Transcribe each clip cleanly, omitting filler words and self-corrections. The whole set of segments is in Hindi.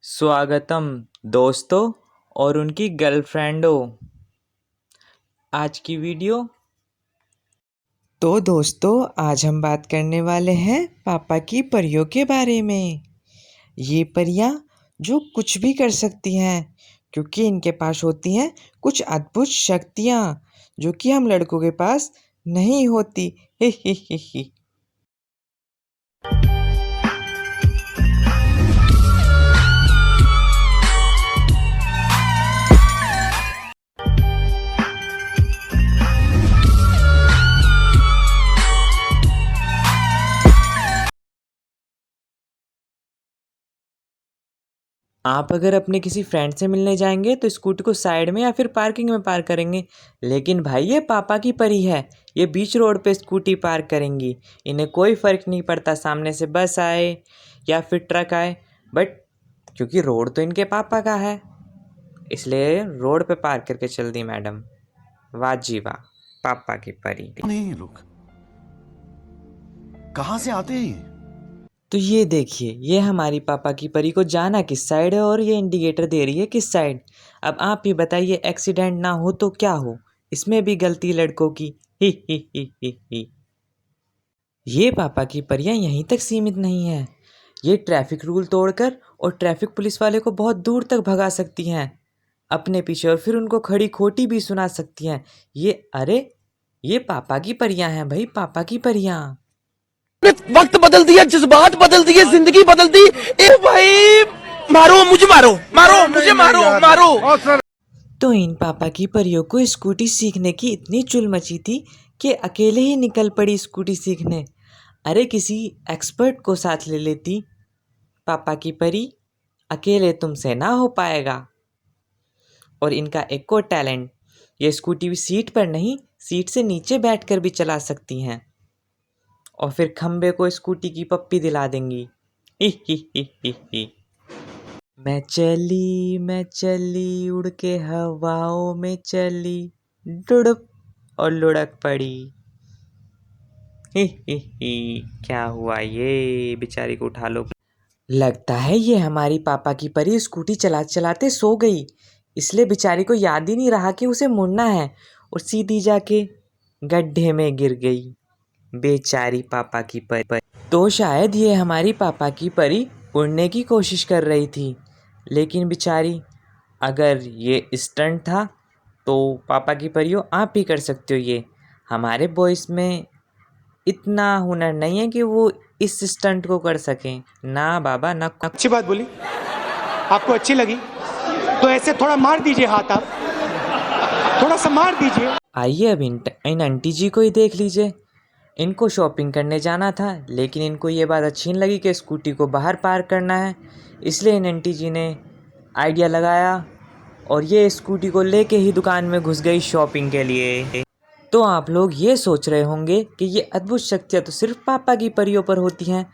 स्वागतम दोस्तों और उनकी गर्लफ्रेंडों। आज की वीडियो। तो दोस्तों आज हम बात करने वाले हैं पापा की परियों के बारे में। ये परियां जो कुछ भी कर सकती हैं क्योंकि इनके पास होती हैं कुछ अद्भुत शक्तियां जो कि हम लड़कों के पास नहीं होती। ही ही ही ही। आप अगर अपने किसी फ्रेंड से मिलने जाएंगे तो स्कूटी को साइड में या फिर पार्किंग में पार्क करेंगे, लेकिन भाई ये पापा की परी है, ये बीच रोड पे स्कूटी पार्क करेंगी। इन्हें कोई फ़र्क नहीं पड़ता सामने से बस आए या फिर ट्रक आए, बट क्योंकि रोड तो इनके पापा का है इसलिए रोड पे पार्क करके चल दी मैडम। वाह जी वाह, पापा की परी। नहीं ये लोग कहाँ से आते हैं? तो ये देखिए, ये हमारी पापा की परी को जाना किस साइड है और ये इंडिकेटर दे रही है किस साइड। अब आप ही बताइए, एक्सीडेंट ना हो तो क्या हो? इसमें भी गलती लड़कों की। ही ही ही ही ही। ये पापा की परियां यहीं तक सीमित नहीं है, ये ट्रैफिक रूल तोड़कर और ट्रैफिक पुलिस वाले को बहुत दूर तक भगा सकती हैं अपने पीछे, और फिर उनको खड़ी खोटी भी सुना सकती हैं। ये पापा की परियां हैं भाई, पापा की परियां। वक्त बदल दिया, जज्बात बदल दिए, जिंदगी बदल दी। ए भाई मारो मुझे, मारो मारो मुझे, मारो मारो। तो इन पापा की परियों को स्कूटी सीखने की इतनी चुल मची थी कि अकेले ही निकल पड़ी स्कूटी सीखने। अरे किसी एक्सपर्ट को साथ ले लेती। पापा की परी, अकेले तुमसे ना हो पाएगा। और इनका एक और टैलेंट, ये स्कूटी भी सीट पर नहीं, सीट से नीचे बैठकर भी चला सकती हैं और फिर खंबे को स्कूटी की पप्पी दिला देंगी। ही ही ही ही ही। मैं चली उड़ के हवाओं में चली, डुडुप और लुढ़क पड़ी। ही ही ही। क्या हुआ, ये बेचारी को उठा लो। लगता है ये हमारी पापा की परी स्कूटी चलाते चलाते सो गई, इसलिए बेचारी को याद ही नहीं रहा कि उसे मुड़ना है और सीधी जाके गड्ढे में गिर गई बेचारी पापा की परी। तो शायद ये हमारी पापा की परी उड़ने की कोशिश कर रही थी, लेकिन बेचारी, अगर ये स्टंट था तो पापा की परियों आप ही कर सकते हो। ये हमारे बॉयज़ में इतना हुनर नहीं है कि वो इस स्टंट को कर सकें। ना बाबा ना। अच्छी बात बोली, आपको अच्छी लगी तो ऐसे थोड़ा मार दीजिए हाथ, आप थोड़ा सा मार दीजिए। आइए अब इन आंटी जी को ही देख लीजिए। इनको शॉपिंग करने जाना था, लेकिन इनको ये बात अच्छी नहीं लगी कि स्कूटी को बाहर पार्क करना है, इसलिए इन आंटी जी ने आइडिया लगाया और ये स्कूटी को लेके ही दुकान में घुस गई शॉपिंग के लिए। तो आप लोग ये सोच रहे होंगे कि ये अद्भुत शक्तियाँ तो सिर्फ पापा की परियों पर होती हैं,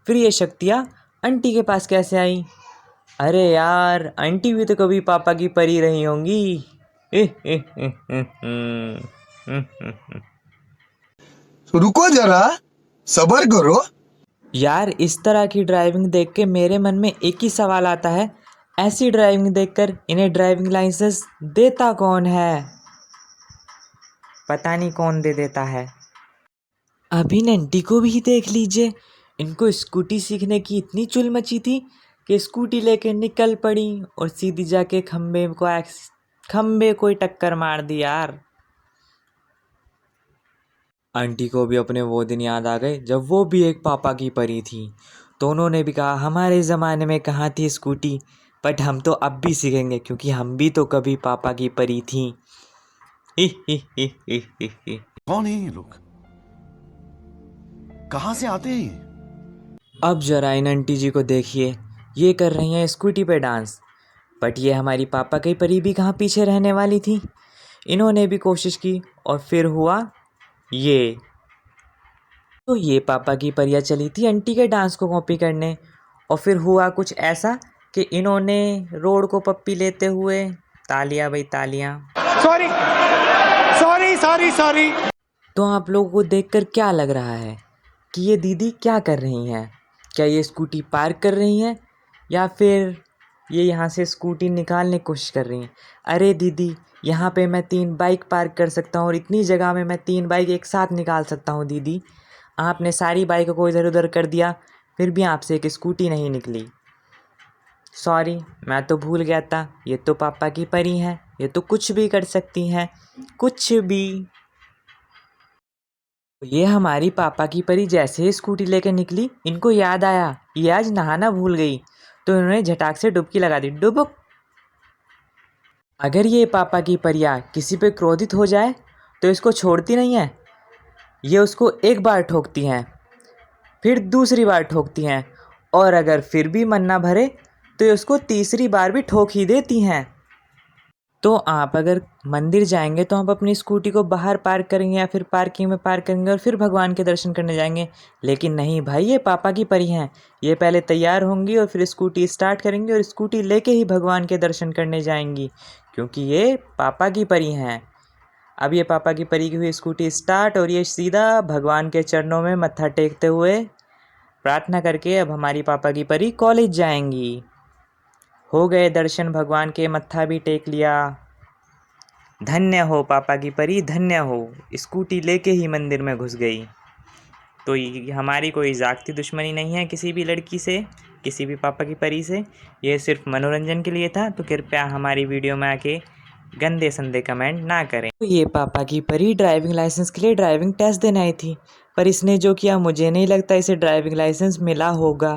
फिर ये शक्तियाँ आंटी के पास कैसे आई? अरे यार, आंटी भी तो कभी पापा की परी रही होंगी। रुको जरा, सब्र करो। यार, इस तरह की ड्राइविंग देख के मेरे मन में एक ही सवाल आता है, ऐसी ड्राइविंग देखकर इन्हें ड्राइविंग लाइसेंस देता कौन है? पता नहीं कौन दे देता है। अभी आंटी को भी देख लीजिए, इनको स्कूटी सीखने की इतनी चुल मची थी कि स्कूटी लेके निकल पड़ी और सीधी जाके खंबे को ही टक्कर मार दी। यार, आंटी को भी अपने वो दिन याद आ गए जब वो भी एक पापा की परी थी। तो उन्होंने भी कहा, हमारे ज़माने में कहाँ थी स्कूटी, बट हम तो अब भी सीखेंगे क्योंकि हम भी तो कभी पापा की परी थी। ही ही ही ही ही ही। कौन है ये लोग? कहाँ से आते हैं? अब जरा इन आंटी जी को देखिए, ये कर रही हैं स्कूटी पे डांस, बट ये हमारी पापा की परी भी कहाँ पीछे रहने वाली थी। इन्होंने भी कोशिश की और फिर हुआ ये। तो ये पापा की परियां चली थी आंटी के डांस को कॉपी करने, और फिर हुआ कुछ ऐसा कि इन्होंने रोड को पप्पी लेते हुए तालियां भाई तालियां। Sorry sorry sorry sorry. तो आप लोगों को देखकर क्या लग रहा है कि ये दीदी क्या कर रही हैं? क्या ये स्कूटी पार्क कर रही हैं या फिर ये यहाँ से स्कूटी निकालने की कोशिश कर रही हैं। अरे दीदी, यहाँ पे मैं 3 बाइक पार्क कर सकता हूँ और इतनी जगह में मैं 3 बाइक एक साथ निकाल सकता हूँ दीदी। आपने सारी बाइकों को इधर उधर कर दिया, फिर भी आपसे एक स्कूटी नहीं निकली। सॉरी, मैं तो भूल गया था, ये तो पापा की परी हैं, ये तो कुछ भी कर सकती हैं, कुछ भी। ये हमारी पापा की परी जैसे ही स्कूटी लेकर निकली, इनको याद आया ये आज नहाना भूल गई, तो इन्होंने झटाक से डुबकी लगा दी, डुबुक। अगर ये पापा की परियां किसी पे क्रोधित हो जाए तो इसको छोड़ती नहीं है। ये उसको एक बार ठोकती हैं, फिर दूसरी बार ठोकती हैं, और अगर फिर भी मन ना भरे तो ये उसको तीसरी बार भी ठोक ही देती हैं। तो आप अगर मंदिर जाएंगे तो आप अपनी स्कूटी को बाहर पार्क करेंगे या फिर पार्किंग में पार्क करेंगे और फिर भगवान के दर्शन करने जाएंगे। लेकिन नहीं भाई, ये पापा की परी हैं, ये पहले तैयार होंगी और फिर स्कूटी स्टार्ट करेंगी और स्कूटी लेके ही भगवान के दर्शन करने जाएंगी, क्योंकि ये पापा की परी हैं। अब ये पापा की परी की हुई स्कूटी स्टार्ट और ये सीधा भगवान के चरणों में मत्था टेकते हुए प्रार्थना करके अब हमारी पापा की परी कॉलेज जाएंगी। हो गए दर्शन भगवान के, मत्था भी टेक लिया। धन्य हो पापा की परी, धन्य हो, स्कूटी लेके ही मंदिर में घुस गई। तो हमारी कोई ज़ाती दुश्मनी नहीं है किसी भी लड़की से, किसी भी पापा की परी से। ये सिर्फ मनोरंजन के लिए था, तो कृपया हमारी वीडियो में आके गंदे संदे कमेंट ना करें। तो ये पापा की परी ड्राइविंग लाइसेंस के लिए ड्राइविंग टेस्ट देने आई थी, पर इसने जो किया मुझे नहीं लगता इसे ड्राइविंग लाइसेंस मिला होगा।